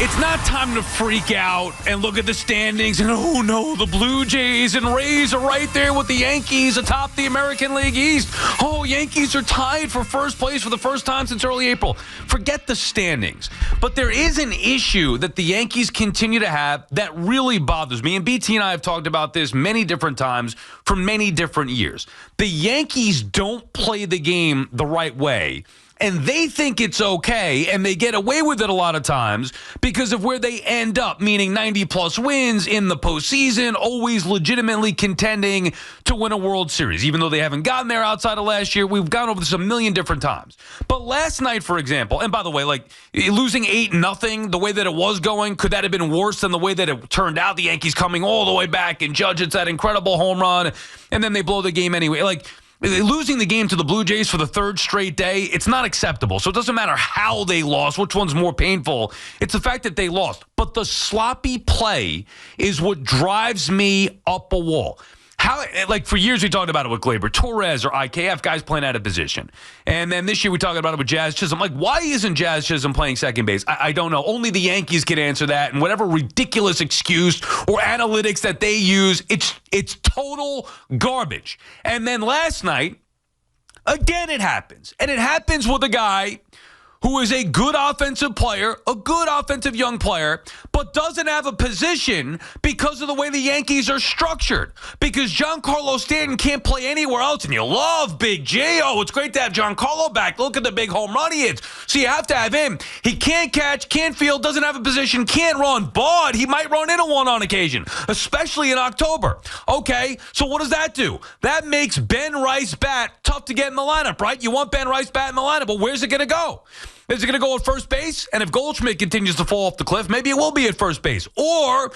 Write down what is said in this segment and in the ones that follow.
It's not time to freak out and look at the standings and, oh no, the Blue Jays and Rays are right there with the Yankees atop the American League East. Oh, Yankees are tied for first place for the first time since early April. Forget the standings. But there is an issue that the Yankees continue to have that really bothers me. And BT and I have talked about this many different times for many different years. The Yankees don't play the game the right way. And they think it's okay, and they get away with it a lot of times because of where they end up, meaning 90-plus wins in the postseason, always legitimately contending to win a World Series. Even though they haven't gotten there outside of last year, we've gone over this a million different times. But last night, for example, and by the way, like losing 8-0, the way that it was going, could that have been worse than the way that it turned out? The Yankees coming all the way back, and Judge hits that incredible home run, and then they blow the game anyway. Like, losing the game to the Blue Jays for the third straight day, it's not acceptable. So it doesn't matter how they lost, which one's more painful. It's the fact that they lost. But the sloppy play is what drives me up a wall. How, like for years we talked about it with Gleyber Torres or IKF, guys playing out of position. And then this year we talked about it with Jazz Chisholm. Like, why isn't Jazz Chisholm playing second base? I don't know. Only the Yankees can answer that. And whatever ridiculous excuse or analytics that they use, it's total garbage. And then last night, again it happens. And it happens with a guy who is a good offensive player, a good offensive young player, but doesn't have a position because of the way the Yankees are structured. Because Giancarlo Stanton can't play anywhere else, and you love Big J. Oh, it's great to have Giancarlo back. Look at the big home run he hits. So you have to have him. He can't catch, can't field, doesn't have a position, can't run, but he might run into one on occasion, especially in October. Okay, so what does that do? That makes Ben Rice bat tough to get in the lineup, right? You want Ben Rice bat in the lineup, but where's it going to go? Is it going to go at first base? And if Goldschmidt continues to fall off the cliff, maybe it will be at first base. Or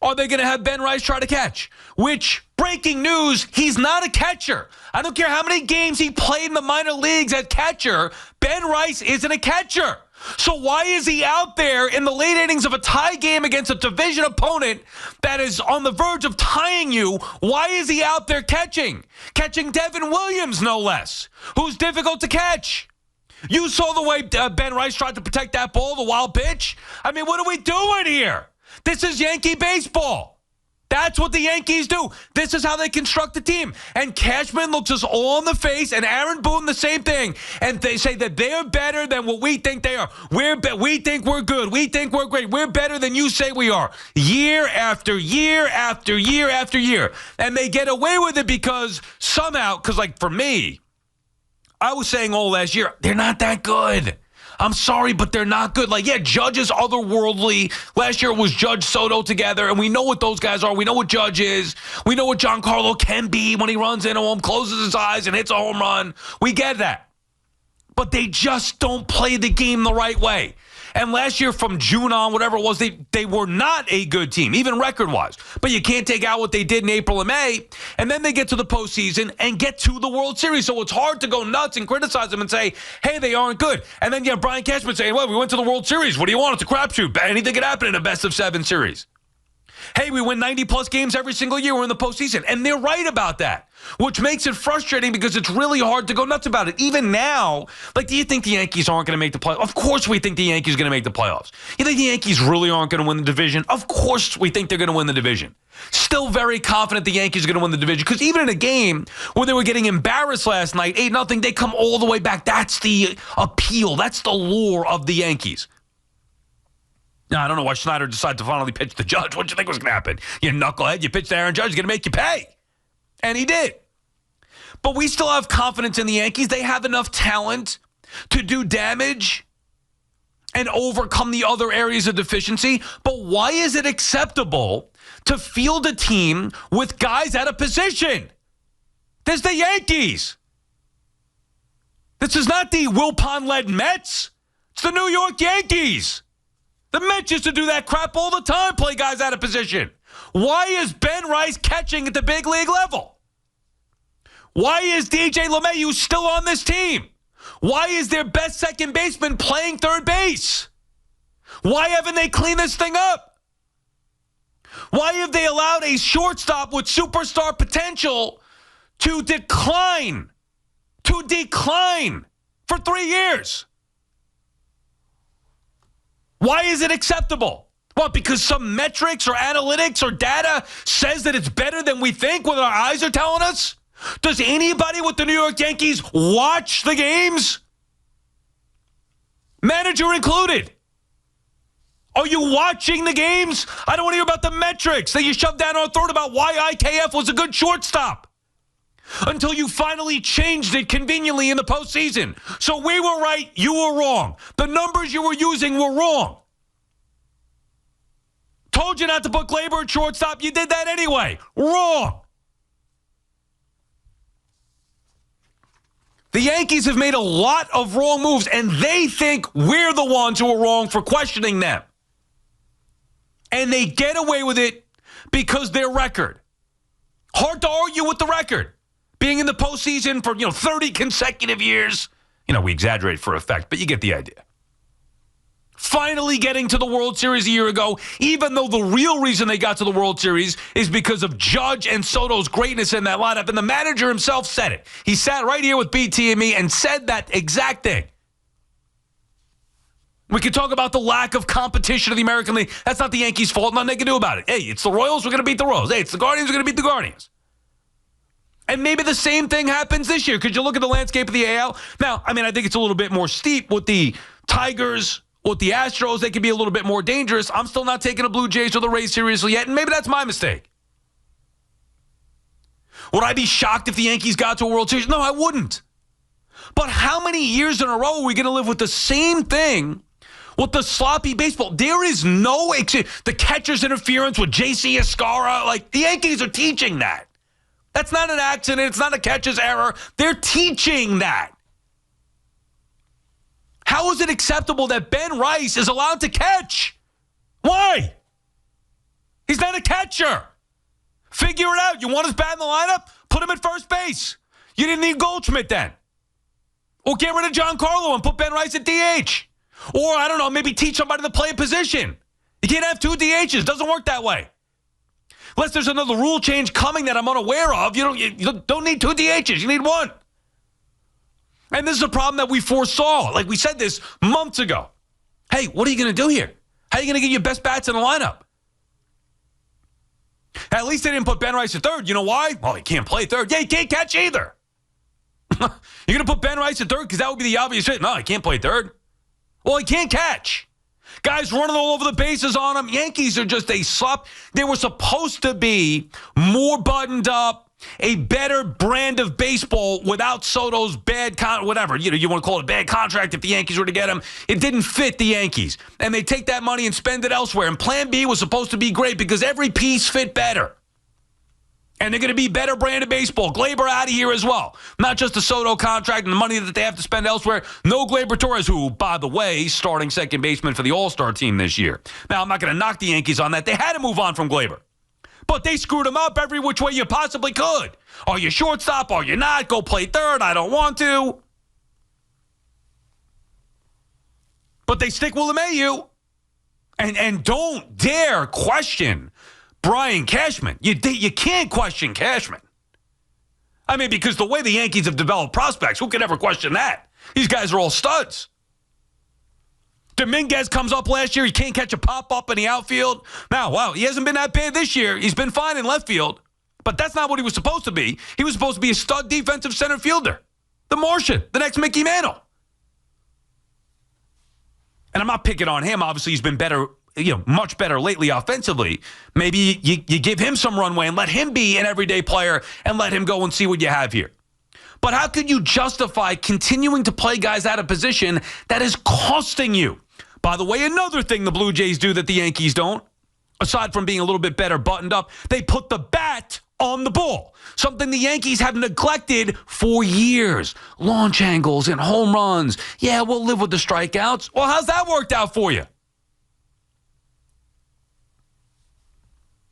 are they going to have Ben Rice try to catch? Which, breaking news, he's not a catcher. I don't care how many games he played in the minor leagues at catcher, Ben Rice isn't a catcher. So why is he out there in the late innings of a tie game against a division opponent that is on the verge of tying you? Why is he out there catching? Catching Devin Williams, no less, who's difficult to catch. You saw the way Ben Rice tried to protect that ball, the wild pitch. I mean, what are we doing here? This is Yankee baseball. That's what the Yankees do. This is how they construct the team. And Cashman looks us all in the face, and Aaron Boone the same thing. And they say that they're better than what we think they are. We think we're good. We think we're great. We're better than you say we are. Year after year after year after year. And they get away with it because somehow, because like for me, I was saying all last year, they're not that good. I'm sorry, but they're not good. Like, yeah, Judge is otherworldly. Last year it was Judge Soto together, and we know what those guys are. We know what Judge is. We know what Giancarlo can be when he runs into him, closes his eyes, and hits a home run. We get that. But they just don't play the game the right way. And last year from June on, whatever it was, they were not a good team, even record-wise. But you can't take out what they did in April and May. And then they get to the postseason and get to the World Series. So it's hard to go nuts and criticize them and say, hey, they aren't good. And then you have Brian Cashman saying, well, we went to the World Series. What do you want? It's a crapshoot. Anything could happen in a best-of-7 series. Hey, we win 90-plus games every single year. We're in the postseason. And they're right about that, which makes it frustrating because it's really hard to go nuts about it. Even now, like, do you think the Yankees aren't going to make the playoffs? Of course we think the Yankees are going to make the playoffs. You think the Yankees really aren't going to win the division? Of course we think they're going to win the division. Still very confident the Yankees are going to win the division because even in a game where they were getting embarrassed last night, 8-0, they come all the way back. That's the appeal. That's the lure of the Yankees. Now, I don't know why Schneider decided to finally pitch the Judge. What did you think was going to happen? You knucklehead, you pitched Aaron Judge, he's going to make you pay. And he did. But we still have confidence in the Yankees. They have enough talent to do damage and overcome the other areas of deficiency. But why is it acceptable to field a team with guys out of position? This is the Yankees. This is not the Wilpon-led Mets. It's the New York Yankees. The Mets used to do that crap all the time, play guys out of position. Why is Ben Rice catching at the big league level? Why is DJ LeMahieu still on this team? Why is their best second baseman playing third base? Why haven't they cleaned this thing up? Why have they allowed a shortstop with superstar potential to decline for 3 years? Why is it acceptable? What, because some metrics or analytics or data says that it's better than we think when our eyes are telling us? Does anybody with the New York Yankees watch the games? Manager included. Are you watching the games? I don't want to hear about the metrics that you shoved down our throat about why IKF was a good shortstop until you finally changed it conveniently in the postseason. So we were right, you were wrong. The numbers you were using were wrong. Told you not to put Gleyber at shortstop. You did that anyway. Wrong. The Yankees have made a lot of wrong moves, and they think we're the ones who are wrong for questioning them. And they get away with it because their record. Hard to argue with the record. Being in the postseason for, 30 consecutive years. We exaggerate for effect, but you get the idea. Finally getting to the World Series a year ago, even though the real reason they got to the World Series is because of Judge and Soto's greatness in that lineup. And the manager himself said it. He sat right here with BT and me and said that exact thing. We could talk about the lack of competition in the American League. That's not the Yankees' fault. Nothing they can do about it. Hey, it's the Royals. We're going to beat the Royals. Hey, it's the Guardians. We're going to beat the Guardians. And maybe the same thing happens this year. Could you look at the landscape of the AL? Now, I think it's a little bit more steep with the Tigers, with the Astros. They can be a little bit more dangerous. I'm still not taking the Blue Jays or the Rays seriously yet, and maybe that's my mistake. Would I be shocked if the Yankees got to a World Series? No, I wouldn't. But how many years in a row are we going to live with the same thing? With the sloppy baseball, there is no the catcher's interference with J.C. Escara. The Yankees are teaching that. That's not an accident. It's not a catcher's error. They're teaching that. How is it acceptable that Ben Rice is allowed to catch? Why? He's not a catcher. Figure it out. You want his bat in the lineup? Put him at first base. You didn't need Goldschmidt then. Or get rid of Giancarlo and put Ben Rice at DH. Or, I don't know, maybe teach somebody to play a position. You can't have two DHs. Doesn't work that way. Unless there's another rule change coming that I'm unaware of, you don't need two DHs. You need one. And this is a problem that we foresaw. Like we said this months ago. Hey, what are you going to do here? How are you going to get your best bats in the lineup? At least they didn't put Ben Rice at third. You know why? Well, he can't play third. Yeah, he can't catch either. You're going to put Ben Rice at third because that would be the obvious fit. No, he can't play third. Well, he can't catch. Guys running all over the bases on him. Yankees are just a slop. They were supposed to be more buttoned up, a better brand of baseball without Soto's bad whatever. You want to call it a bad contract if the Yankees were to get him. It didn't fit the Yankees. And they take that money and spend it elsewhere. And Plan B was supposed to be great because every piece fit better. And they're going to be better brand of baseball. Gleyber out of here as well. Not just the Soto contract and the money that they have to spend elsewhere. No Gleyber Torres, who, by the way, starting second baseman for the All-Star team this year. Now, I'm not going to knock the Yankees on that. They had to move on from Gleyber. But they screwed him up every which way you possibly could. Are you shortstop? Are you not? Go play third. I don't want to. But they stick with LeMahieu. And don't dare question Brian Cashman. You can't question Cashman. Because the way the Yankees have developed prospects, who could ever question that? These guys are all studs. Dominguez comes up last year. He can't catch a pop-up in the outfield. Now, wow, he hasn't been that bad this year. He's been fine in left field. But that's not what he was supposed to be. He was supposed to be a stud defensive center fielder. The Martian, the next Mickey Mantle. And I'm not picking on him. Obviously, he's been better, much better lately offensively. Maybe you give him some runway and let him be an everyday player and let him go and see what you have here. But how could you justify continuing to play guys out of position that is costing you? By the way, another thing the Blue Jays do that the Yankees don't, aside from being a little bit better buttoned up, they put the bat on the ball. Something the Yankees have neglected for years. Launch angles and home runs. Yeah, we'll live with the strikeouts. Well, how's that worked out for you?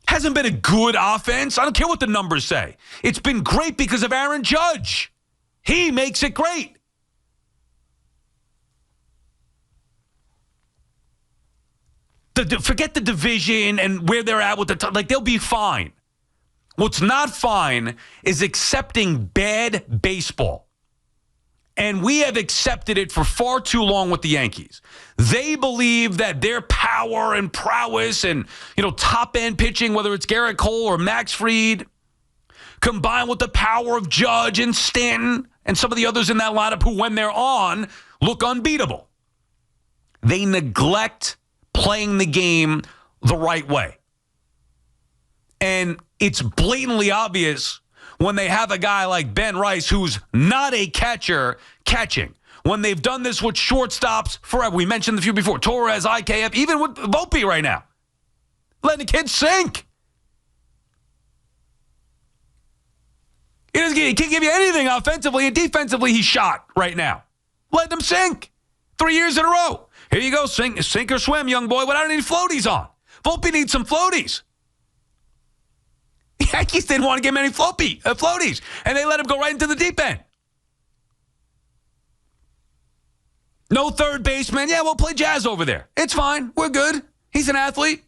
Hasn't been a good offense. I don't care what the numbers say. It's been great because of Aaron Judge. He makes it great. Forget the division and where they're at with they'll be fine. What's not fine is accepting bad baseball And we have accepted it for far too long with the Yankees. They believe that their power and prowess and, top-end pitching, whether it's Garrett Cole or Max Fried, combined with the power of Judge and Stanton and some of the others in that lineup who, when they're on, look unbeatable. They neglect playing the game the right way. And it's blatantly obvious when they have a guy like Ben Rice, who's not a catcher, catching. When they've done this with shortstops forever. We mentioned the few before. Torres, IKF, even with Volpe right now. Letting the kid sink. He can't give you anything offensively, and defensively he's shot right now. Let them sink. 3 years in a row. Here you go, sink or swim, young boy, without any floaties on. Volpe needs some floaties. The Yankees didn't want to give him any floaties, and they let him go right into the deep end. No third baseman. Yeah, we'll play Jazz over there. It's fine. We're good. He's an athlete.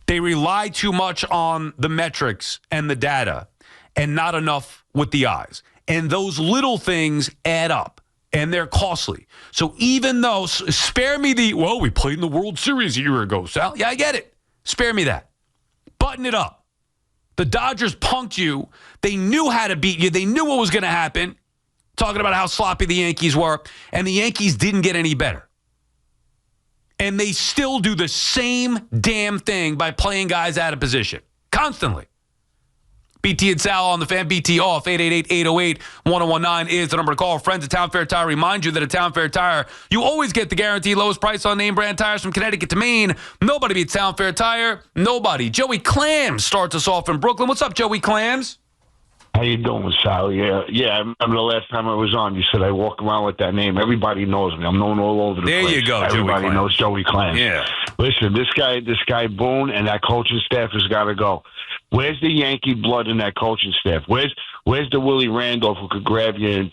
They rely too much on the metrics and the data and not enough with the eyes. And those little things add up, and they're costly. So even though, spare me we played in the World Series a year ago, Sal. Yeah, I get it. Spare me that. Button it up. The Dodgers punked you. They knew how to beat you. They knew what was going to happen. Talking about how sloppy the Yankees were. And the Yankees didn't get any better. And they still do the same damn thing by playing guys out of position. Constantly. BT and Sal on the Fan. BT off. 888-808-1019 is the number to call. Friends at Town Fair Tire remind you that at Town Fair Tire, you always get the guaranteed lowest price on name brand tires from Connecticut to Maine. Nobody beats Town Fair Tire. Nobody. Joey Clams starts us off in Brooklyn. What's up, Joey Clams? How you doing, Sal? Yeah. I remember the last time I was on, you said I walk around with that name. Everybody knows me. I'm known all over the place. There you go, Everybody Joey knows Joey Clams. Yeah. Listen, this guy Boone and that coaching staff has got to go. Where's the Yankee blood in that coaching staff? Where's the Willie Randolph who could grab you and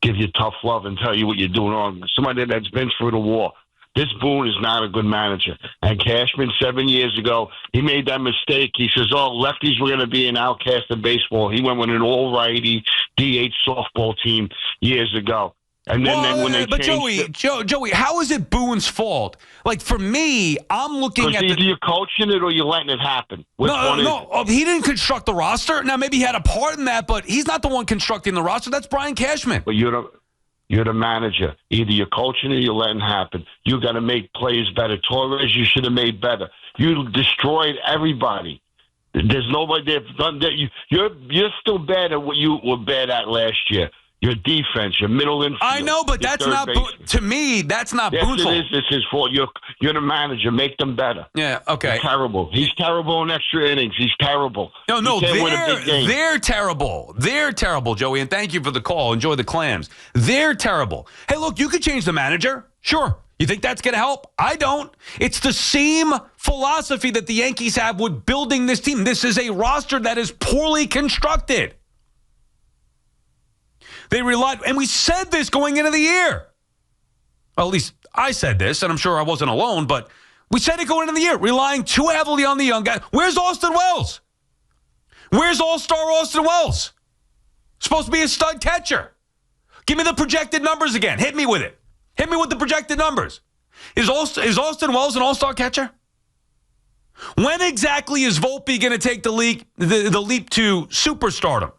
give you tough love and tell you what you're doing wrong? Somebody that's been through the war. This Boone is not a good manager. And Cashman, 7 years ago, he made that mistake. He says, lefties were going to be an outcast of baseball. He went with an all-righty DH softball team years ago. And then when they Joey, how is it Boone's fault? Like, for me, I'm looking at either you're coaching it or you're letting it happen. No, he didn't construct the roster. Now, maybe he had a part in that, but he's not the one constructing the roster. That's Brian Cashman. But you're the manager. Either you're coaching or you're letting it happen. You got to make players better. Torres, you should have made better. You destroyed everybody. There's nobody there. You're still bad at what you were bad at last year. Your defense, your middle infield. I know, but that's not to me. That's not Boone's fault. It's his fault. You're the manager. Make them better. Yeah. Okay. He's terrible. He's terrible in extra innings. He's terrible. No. They're terrible. They're terrible, Joey. And thank you for the call. Enjoy the clams. They're terrible. Hey, look, you could change the manager. Sure. You think that's going to help? I don't. It's the same philosophy that the Yankees have with building this team. This is a roster that is poorly constructed. They relied, and we said this going into the year. Well, at least I said this, and I'm sure I wasn't alone, but we said it going into the year, relying too heavily on the young guy. Where's Austin Wells? Where's All-Star Austin Wells? Supposed to be a stud catcher. Give me the projected numbers again. Hit me with it. Hit me with the projected numbers. Is Austin Wells an All-Star catcher? When exactly is Volpe going to take the leap to superstardom?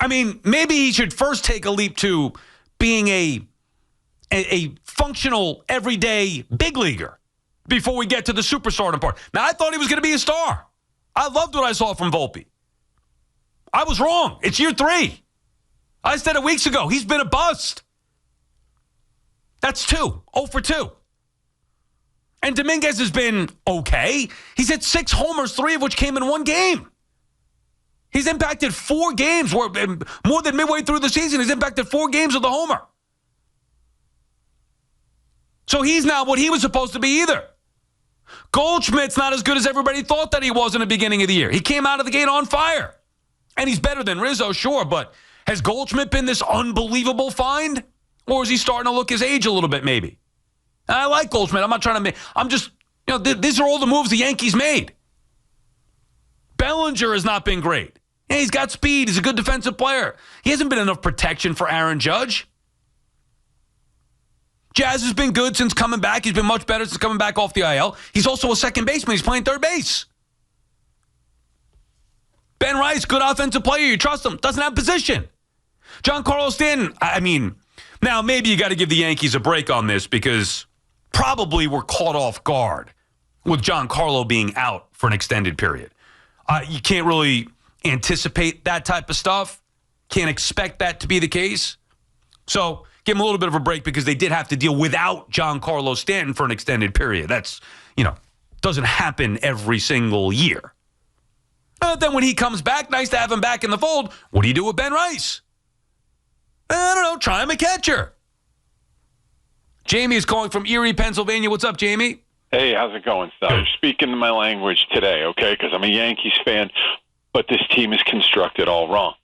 I mean, maybe he should first take a leap to being a functional, everyday big leaguer before we get to the superstardom part. Now, I thought he was going to be a star. I loved what I saw from Volpe. I was wrong. It's year 3. I said it weeks ago. He's been a bust. That's 2. 0 for 2. And Dominguez has been okay. He's hit 6 homers, 3 of which came in 1 game. He's impacted 4 games, more than midway through the season. He's impacted 4 games with a homer. So he's not what he was supposed to be either. Goldschmidt's not as good as everybody thought that he was in the beginning of the year. He came out of the gate on fire. And he's better than Rizzo, sure, but has Goldschmidt been this unbelievable find? Or is he starting to look his age a little bit, maybe? And I like Goldschmidt. I'm not trying to make, I'm just, these are all the moves the Yankees made. Bellinger has not been great. Yeah, he's got speed. He's a good defensive player. He hasn't been enough protection for Aaron Judge. Jazz has been good since coming back. He's been much better since coming back off the IL. He's also a second baseman. He's playing third base. Ben Rice, good offensive player. You trust him. Doesn't have position. Giancarlo Stanton, I mean, now maybe you got to give the Yankees a break on this because probably we're caught off guard with Giancarlo being out for an extended period. You can't really anticipate that type of stuff. Can't expect that to be the case. So give him a little bit of a break because they did have to deal without Giancarlo Stanton for an extended period. That's, doesn't happen every single year. Then when he comes back, nice to have him back in the fold. What do you do with Ben Rice? I don't know. Try him a catcher. Jamie is calling from Erie, Pennsylvania. What's up, Jamie? Hey, how's it going, Sal? You're speaking my language today, okay? Because I'm a Yankees fan, but this team is constructed all wrong.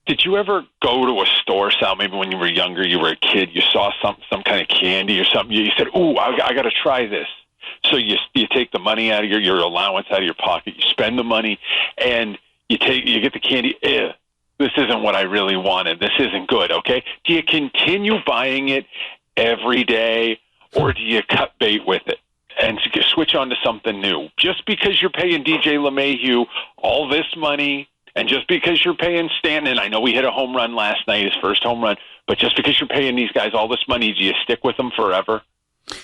Did you ever go to a store, Sal, maybe when you were younger, you were a kid, you saw some kind of candy or something, you said, ooh, I got to try this. So you take the money out of your allowance out of your pocket, you spend the money, and you get the candy. This isn't what I really wanted. This isn't good, okay? Do you continue buying it every day, or do you cut bait with it and switch on to something new? Just because you're paying DJ LeMahieu all this money, and just because you're paying Stanton, I know he hit a home run last night, his first home run, but just because you're paying these guys all this money, do you stick with them forever?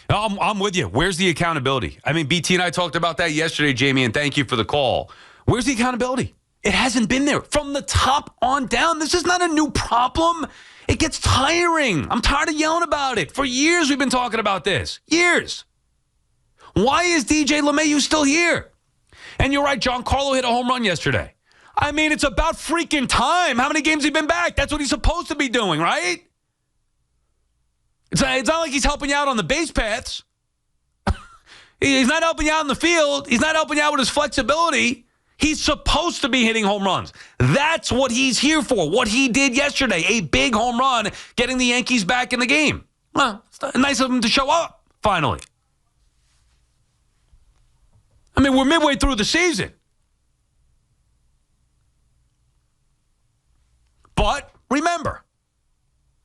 I'm with you. Where's the accountability? I mean, BT and I talked about that yesterday, Jamie, and thank you for the call. Where's the accountability? It hasn't been there. From the top on down, this is not a new problem. It gets tiring. I'm tired of yelling about it. For years we've been talking about this. Years. Why is DJ LeMahieu still here? And you're right, Giancarlo hit a home run yesterday. I mean, it's about freaking time. How many games have he been back? That's what he's supposed to be doing, right? It's not like he's helping you out on the base paths. He's not helping you out in the field. He's not helping you out with his flexibility. He's supposed to be hitting home runs. That's what he's here for. What he did yesterday, a big home run, getting the Yankees back in the game. Well, it's nice of him to show up, finally. I mean, we're midway through the season. But remember,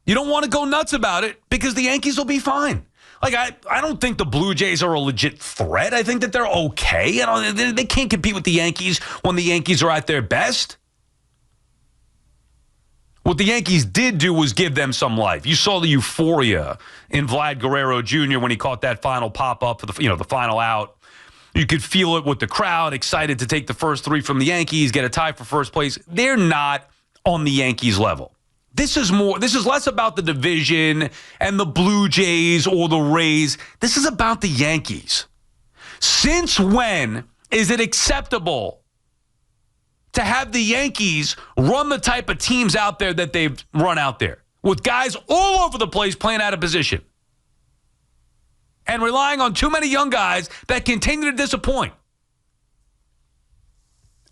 you don't want to go nuts about it because the Yankees will be fine. Like, I don't think the Blue Jays are a legit threat. I think that they're okay. They can't compete with the Yankees when the Yankees are at their best. What the Yankees did do was give them some life. You saw the euphoria in Vlad Guerrero Jr. when he caught that final pop-up for the final out. You could feel it with the crowd, excited to take the first three from the Yankees, get a tie for first place. They're not on the Yankees level. This is less about the division and the Blue Jays or the Rays. This is about the Yankees. Since when is it acceptable to have the Yankees run the type of teams out there that they've run out there with guys all over the place playing out of position and relying on too many young guys that continue to disappoint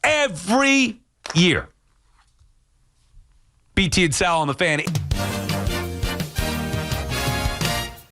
every year? BT and Sal on the Fan.